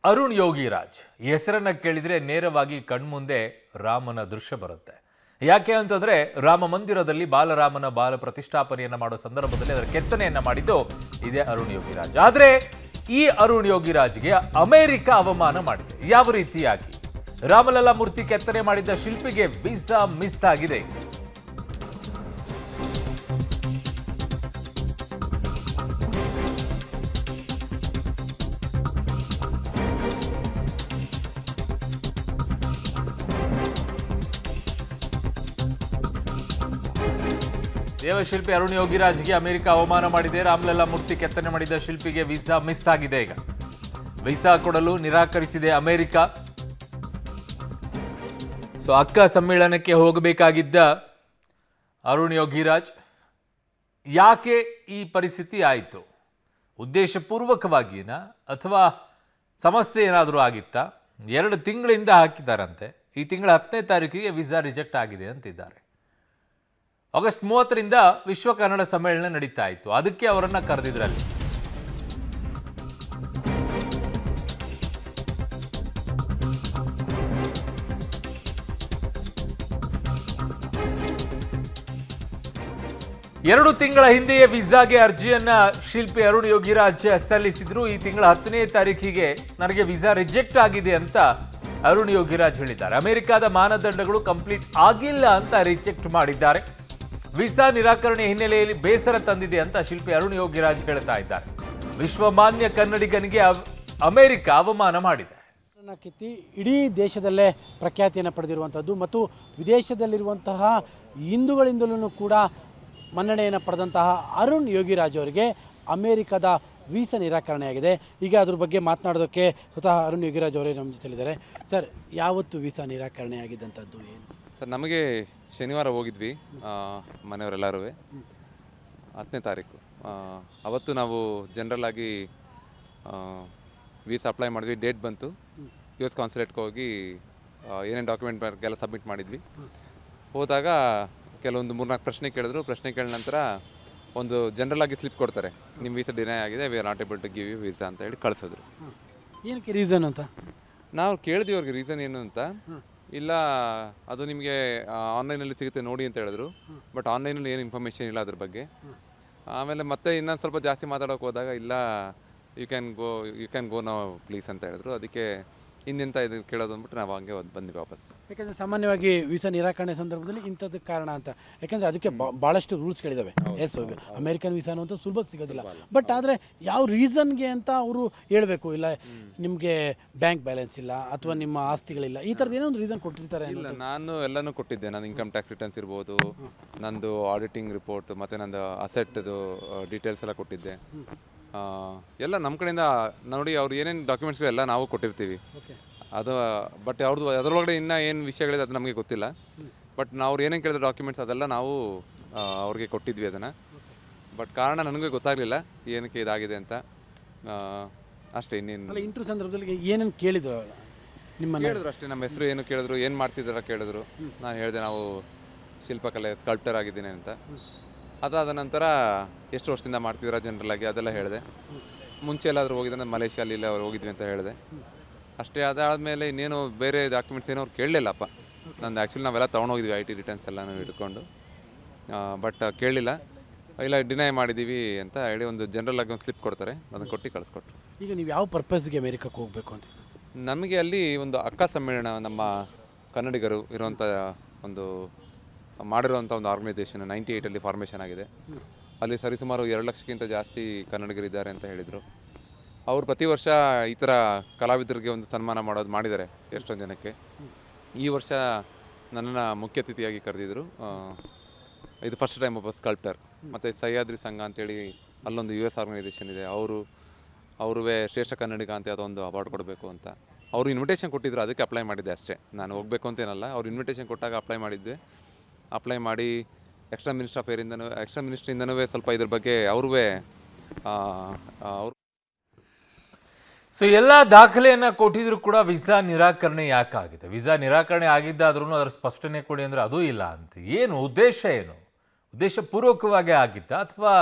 ಅರುಣ್ ಯೋಗಿರಾಜ್ ಈ ಹೆಸರನ್ನ ಕೇಳಿದ್ರೆ ನೇರವಾಗಿ ಕಣ್ಮುಂದೆ ರಾಮನ ದೃಶ್ಯ ಬರುತ್ತೆ. ಯಾಕೆ ಅಂತಂದ್ರೆ ರಾಮ ಮಂದಿರದಲ್ಲಿ ಬಾಲರಾಮನ ಬಾಲ ಪ್ರತಿಷ್ಠಾಪನೆಯನ್ನ ಮಾಡೋ ಸಂದರ್ಭದಲ್ಲಿ ಅದರ ಕೆತ್ತನೆಯನ್ನ ಮಾಡಿದ್ದು ಇದೇ ಅರುಣ್ ಯೋಗಿರಾಜ್. ಆದ್ರೆ ಈ ಅರುಣ್ ಯೋಗಿರಾಜ್ಗೆ ಅಮೆರಿಕ ಅವಮಾನ ಮಾಡಿದೆ. ಯಾವ ರೀತಿಯಾಗಿ? ರಾಮಲಲ್ಲಾ ಮೂರ್ತಿ ಕೆತ್ತನೆ ಮಾಡಿದ್ದ ಶಿಲ್ಪಿಗೆ ವೀಸಾ ಮಿಸ್ ಆಗಿದೆ. ದೇವಶಿಲ್ಪಿ ಅರುಣ್ ಯೋಗಿರಾಜ್ಗೆ ಅಮೆರಿಕ ಅವಮಾನ ಮಾಡಿದೆ. ರಾಮಲಲ್ಲಾ ಮೂರ್ತಿ ಕೆತ್ತನೆ ಮಾಡಿದ ಶಿಲ್ಪಿಗೆ ವೀಸಾ ಮಿಸ್ ಆಗಿದೆ. ಈಗ ವೀಸಾ ಕೊಡಲು ನಿರಾಕರಿಸಿದೆ ಅಮೆರಿಕ. ಅಕ್ಕ ಸಮ್ಮೇಳನಕ್ಕೆ ಹೋಗಬೇಕಾಗಿದ್ದ ಅರುಣ್ ಯೋಗಿರಾಜ್ ಯಾಕೆ ಈ ಪರಿಸ್ಥಿತಿ ಆಯಿತು? ಉದ್ದೇಶಪೂರ್ವಕವಾಗಿನ ಅಥವಾ ಸಮಸ್ಯೆ ಏನಾದರೂ ಆಗಿತ್ತಾ? 2 ತಿಂಗಳಿಂದ ಹಾಕಿದ್ದಾರಂತೆ. ಈ ತಿಂಗಳ 10ನೇ ತಾರೀಕಿಗೆ ವೀಸಾ ರಿಜೆಕ್ಟ್ ಆಗಿದೆ ಅಂತಿದ್ದಾರೆ. ಆಗಸ್ಟ್ 30ರಿಂದ ವಿಶ್ವ ಕನ್ನಡ ಸಮ್ಮೇಳನ ನಡೀತಾ ಇತ್ತು. ಅದಕ್ಕೆ ಅವರನ್ನ ಕರೆದಿದ್ರಲ್ಲಿ. ಎರಡು ತಿಂಗಳ ಹಿಂದೆಯೇ ವೀಸಾಗೆ ಅರ್ಜಿಯನ್ನ ಶಿಲ್ಪಿ ಅರುಣ್ ಯೋಗಿರಾಜ್ ಸಲ್ಲಿಸಿದ್ರು. ಈ ತಿಂಗಳ 10ನೇ ತಾರೀಕಿಗೆ ನನಗೆ ವೀಸಾ ರಿಜೆಕ್ಟ್ ಆಗಿದೆ ಅಂತ ಅರುಣ್ ಯೋಗಿರಾಜ್ ಹೇಳಿದ್ದಾರೆ. ಅಮೆರಿಕದ ಮಾನದಂಡಗಳು ಕಂಪ್ಲೀಟ್ ಆಗಿಲ್ಲ ಅಂತ ರಿಜೆಕ್ಟ್ ಮಾಡಿದ್ದಾರೆ. ವೀಸಾ ನಿರಾಕರಣೆ ಹಿನ್ನೆಲೆಯಲ್ಲಿ ಬೇಸರ ತಂದಿದೆ ಅಂತ ಶಿಲ್ಪಿ ಅರುಣ್ ಯೋಗಿರಾಜ್ ಹೇಳ್ತಾ ಇದ್ದಾರೆ. ವಿಶ್ವಮಾನ್ಯ ಕನ್ನಡಿಗನಿಗೆ ಅಮೆರಿಕ ಅವಮಾನ ಮಾಡಿದೆ. ಕಿತ್ತಿ ಇಡೀ ದೇಶದಲ್ಲೇ ಪ್ರಖ್ಯಾತಿಯನ್ನು ಪಡೆದಿರುವಂಥದ್ದು ಮತ್ತು ವಿದೇಶದಲ್ಲಿರುವಂತಹ ಹಿಂದೂಗಳಿಂದಲೂ ಕೂಡ ಮನ್ನಣೆಯನ್ನು ಪಡೆದಂತಹ ಅರುಣ್ ಯೋಗಿರಾಜ್ ಅವರಿಗೆ ಅಮೆರಿಕದ ವೀಸಾ ನಿರಾಕರಣೆಯಾಗಿದೆ. ಈಗ ಅದ್ರ ಬಗ್ಗೆ ಮಾತನಾಡೋದಕ್ಕೆ ಸ್ವತಃ ಅರುಣ್ ಯೋಗಿರಾಜ್ ಅವರೇ ನಮ್ಮ ಜೊತೆಲಿದ್ದಾರೆ. ಸರ್, ಯಾವತ್ತು ವೀಸಾ ನಿರಾಕರಣೆಯಾಗಿದ್ದಂಥದ್ದು ಏನು? ಸರ್, ನಮಗೆ ಶನಿವಾರ ಹೋಗಿದ್ವಿ ಮನೆಯವರೆಲ್ಲರೂ 10ನೇ ತಾರೀಕು. ಅವತ್ತು ನಾವು ಜನರಲ್ ಆಗಿ ವೀಸಾ ಅಪ್ಲೈ ಮಾಡಿದ್ವಿ. ಡೇಟ್ ಬಂತು. US ಕಾನ್ಸುಲೇಟ್ಗೆ ಹೋಗಿ ಏನೇನು ಡಾಕ್ಯುಮೆಂಟ್ ಎಲ್ಲ ಸಬ್ಮಿಟ್ ಮಾಡಿದ್ವಿ. ಹೋದಾಗ ಕೆಲವೊಂದು 3-4 ಪ್ರಶ್ನೆ ಕೇಳಿದ್ರು. ಪ್ರಶ್ನೆ ಕೇಳಿದ ನಂತರ ಒಂದು ಜನರಲ್ ಆಗಿ ಸ್ಲಿಪ್ ಕೊಡ್ತಾರೆ. ನಿಮ್ಮ ವೀಸಾ ಡಿನೈ ಆಗಿದೆ, we are not able to give you visa ಅಂತ ಹೇಳಿ ಕಳಿಸಿದ್ರು. ಏನಕ್ಕೆ ರೀಸನ್ ಅಂತ ನಾವು ಕೇಳಿದ್ವಿ ಅವ್ರಿಗೆ, ರೀಸನ್ ಏನು ಅಂತ. ಇಲ್ಲ, ಅದು ನಿಮಗೆ ಆನ್ಲೈನಲ್ಲಿ ಸಿಗುತ್ತೆ ನೋಡಿ ಅಂತ ಹೇಳಿದ್ರು. ಬಟ್ ಆನ್ಲೈನಲ್ಲಿ ಏನು ಇನ್ಫಾರ್ಮೇಷನ್ ಇಲ್ಲ ಅದ್ರ ಬಗ್ಗೆ. ಆಮೇಲೆ ಮತ್ತೆ ಇನ್ನೊಂದು ಸ್ವಲ್ಪ ಜಾಸ್ತಿ ಮಾತಾಡೋಕೆ ಹೋದಾಗ, ಇಲ್ಲ ಯು ಕ್ಯಾನ್ ಗೋ ನಾವು ಪ್ಲೀಸ್ ಅಂತ ಹೇಳಿದ್ರು. ಅದಕ್ಕೆ ಇನ್ನೆಂತ ಇದು ಕೇಳೋದು ಅಂದ್ಬಿಟ್ಟು ನಾವು ಹಂಗೆ ಬಂದ್ವಿ ವಾಪಸ್. ಯಾಕೆಂದರೆ ಸಾಮಾನ್ಯವಾಗಿ ವೀಸಾ ನಿರಾಕರಣೆ ಸಂದರ್ಭದಲ್ಲಿ ಇಂಥದ್ದು ಕಾರಣ ಅಂತ. ಯಾಕೆಂದರೆ ಅದಕ್ಕೆ ಭಾಳಷ್ಟು ರೂಲ್ಸ್ಗಳಿದ್ದಾವೆ. ಎಸ್, ಅಮೇರಿಕನ್ ವೀಸಾನು ಅಂತ ಸುಲಭಕ್ಕೆ ಸಿಗೋದಿಲ್ಲ. ಬಟ್ ಆದರೆ ಯಾವ ರೀಸನ್ಗೆ ಅಂತ ಅವರು ಹೇಳಬೇಕು. ಇಲ್ಲ ನಿಮಗೆ ಬ್ಯಾಂಕ್ ಬ್ಯಾಲೆನ್ಸ್ ಇಲ್ಲ ಅಥವಾ ನಿಮ್ಮ ಆಸ್ತಿಗಳಿಲ್ಲ, ಈ ಥರದ್ದು ಏನೋ ಒಂದು ರೀಸನ್ ಕೊಟ್ಟಿರ್ತಾರೆ. ಇಲ್ಲ, ನಾನು ಎಲ್ಲನೂ ಕೊಟ್ಟಿದ್ದೆ. ನಾನು ಇನ್ಕಮ್ ಟ್ಯಾಕ್ಸ್ ರಿಟರ್ನ್ಸ್ ಇರ್ಬೋದು, ನಂದು ಆಡಿಟಿಂಗ್ ರಿಪೋರ್ಟ್ ಮತ್ತು ನಂದು ಅಸೆಟ್ದು ಡೀಟೇಲ್ಸ್ ಎಲ್ಲ ಕೊಟ್ಟಿದ್ದೆ. ಎಲ್ಲ ನಮ್ಮ ಕಡೆಯಿಂದ ನೋಡಿ, ಅವ್ರು ಏನೇನು ಡಾಕ್ಯುಮೆಂಟ್ಸ್ಗಳೆಲ್ಲ ನಾವು ಕೊಟ್ಟಿರ್ತೀವಿ. ಅದು ಬಟ್ ಅವ್ರದ್ದು ಅದರೊಳಗಡೆ ಇನ್ನೂ ಏನು ವಿಷಯಗಳಿದೆ ಅದು ನಮಗೆ ಗೊತ್ತಿಲ್ಲ. ಬಟ್ ಅವ್ರು ಏನೇನು ಕೇಳಿದ ಡಾಕ್ಯುಮೆಂಟ್ಸ್ ಅದೆಲ್ಲ ನಾವು ಅವ್ರಿಗೆ ಕೊಟ್ಟಿದ್ವಿ ಅದನ್ನು. ಬಟ್ ಕಾರಣ ನನಗೆ ಗೊತ್ತಾಗಲಿಲ್ಲ ಏನಕ್ಕೆ ಇದಾಗಿದೆ ಅಂತ. ಅಷ್ಟೇ, ಇನ್ನೇನು. ಇಂಟರ್ವ್ಯೂ ಸಂದರ್ಭದಲ್ಲಿ ಏನೇನು ಕೇಳಿದ್ರು ನಿಮ್ಮ ಹೇಳಿದ್ರು ಅಷ್ಟೇ. ನಮ್ಮ ಹೆಸರು ಏನು ಕೇಳಿದ್ರು, ಏನು ಮಾಡ್ತಿದ್ದಾರ ಕೇಳಿದ್ರು. ನಾನು ಹೇಳಿದೆ ನಾವು ಶಿಲ್ಪಕಲೆ ಸ್ಕಲ್ಪ್ಟರ್ ಆಗಿದ್ದೀನಿ ಅಂತ. ಅದಾದ ನಂತರ ಎಷ್ಟು ವರ್ಷದಿಂದ ಮಾಡ್ತಿದ್ದೀರಾ ಜನರಲ್ಲಾಗಿ ಅದೆಲ್ಲ ಹೇಳಿದೆ. ಮುಂಚೆ ಎಲ್ಲಾದರೂ ಹೋಗಿದ್ದೆ, ಮಲೇಷ್ಯಲ್ಲಿ ಇಲ್ಲ ಅವ್ರು ಹೋಗಿದ್ವಿ ಅಂತ ಹೇಳಿದೆ ಅಷ್ಟೇ. ಅದಾದಮೇಲೆ ಇನ್ನೇನು ಬೇರೆ ಡಾಕ್ಯುಮೆಂಟ್ಸ್ ಏನೋ ಅವ್ರು ಕೇಳಲಿಲ್ಲಪ್ಪ. ನಂದು ಆ್ಯಕ್ಚುಲಿ ನಾವೆಲ್ಲ ತೊಗೊಂಡೋಗಿದ್ವಿ IT ರಿಟರ್ನ್ಸ್ ಎಲ್ಲನೂ ಇಟ್ಕೊಂಡು. ಬಟ್ ಕೇಳಲಿಲ್ಲ. ಇಲ್ಲ, ಡಿನೈ ಮಾಡಿದ್ದೀವಿ ಅಂತ ಹೇಳಿ ಒಂದು ಜನರಲ್ ಆಗಿ ಒಂದು ಸ್ಲಿಪ್ ಕೊಡ್ತಾರೆ, ಅದನ್ನು ಕೊಟ್ಟು ಕಳಿಸ್ಕೊಟ್ರು. ಈಗ ನೀವು ಯಾವ ಪರ್ಪಸ್ಗೆ ಅಮೆರಿಕಕ್ಕೆ ಹೋಗಬೇಕು ಅಂತ? ನಮಗೆ ಅಲ್ಲಿ ಒಂದು ಅಕ್ಕ ಸಮ್ಮೇಳನ, ನಮ್ಮ ಕನ್ನಡಿಗರು ಇರುವಂಥ ಒಂದು ಮಾಡಿರುವಂಥ ಒಂದು ಆರ್ಗನೈಸೇಷನ್ 98ಅಲ್ಲಿ ಫಾರ್ಮೇಷನ್ ಆಗಿದೆ. ಅಲ್ಲಿ ಸರಿಸುಮಾರು 2 ಲಕ್ಷಕ್ಕಿಂತ ಜಾಸ್ತಿ ಕನ್ನಡಿಗರಿದ್ದಾರೆ ಅಂತ ಹೇಳಿದರು. ಅವರು ಪ್ರತಿ ವರ್ಷ ಈ ಥರ ಕಲಾವಿದರಿಗೆ ಒಂದು ಸನ್ಮಾನ ಮಾಡಿದ್ದಾರೆ ಎಷ್ಟೊಂದು ಜನಕ್ಕೆ. ಈ ವರ್ಷ ನನ್ನನ್ನು ಮುಖ್ಯ ಅತಿಥಿಯಾಗಿ ಕರೆದಿದ್ದರು. ಇದು ಫಸ್ಟ್ ಟೈಮ್ ಒಬ್ಬ ಸ್ಕಲ್ಪ್ಟರ್. ಮತ್ತು ಸಹ್ಯಾದ್ರಿ ಸಂಘ ಅಂತೇಳಿ ಅಲ್ಲೊಂದು US ಆರ್ಗನೈಸೇಷನ್ ಇದೆ. ಅವರುವೇ ಶ್ರೇಷ್ಠ ಕನ್ನಡಿಗ ಅಂತ ಅದೊಂದು ಅವಾರ್ಡ್ ಕೊಡಬೇಕು ಅಂತ ಅವರು ಇನ್ವಿಟೇಷನ್ ಕೊಟ್ಟಿದ್ದರು. ಅದಕ್ಕೆ ಅಪ್ಲೈ ಮಾಡಿದ್ದೆ ಅಷ್ಟೇ. ನಾನು ಹೋಗಬೇಕು ಅಂತೇನಲ್ಲ, ಅವ್ರು ಇನ್ವಿಟೇಷನ್ ಕೊಟ್ಟಾಗ ಅಪ್ಲೈ ಮಾಡಿ ಎಕ್ಸ್ಟ್ರಾ ಮಿನಿಸ್ಟ್ರಿಯಿಂದನೂ ಸ್ವಲ್ಪ ಇದ್ರ ಬಗ್ಗೆ ಅವರು ಎಲ್ಲ ದಾಖಲೆಯನ್ನ ಕೊಟ್ಟಿದ್ರು ಕೂಡ ವೀಸಾ ನಿರಾಕರಣೆ ಯಾಕಾಗಿದೆ? ವೀಸಾ ನಿರಾಕರಣೆ ಆಗಿದ್ದಾದ್ರೂ ಅದರ ಸ್ಪಷ್ಟನೆ ಕೊಡಿ ಅಂದ್ರೆ ಅದೂ ಇಲ್ಲ ಅಂತ. ಏನು ಉದ್ದೇಶ? ಏನು ಉದ್ದೇಶಪೂರ್ವಕವಾಗಿ ಆಗಿದ್ದ ಅಥವಾ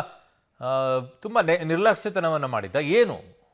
ತುಂಬ ನಿರ್ಲಕ್ಷ್ಯತನವನ್ನು ಮಾಡಿದ್ದ? ಏನು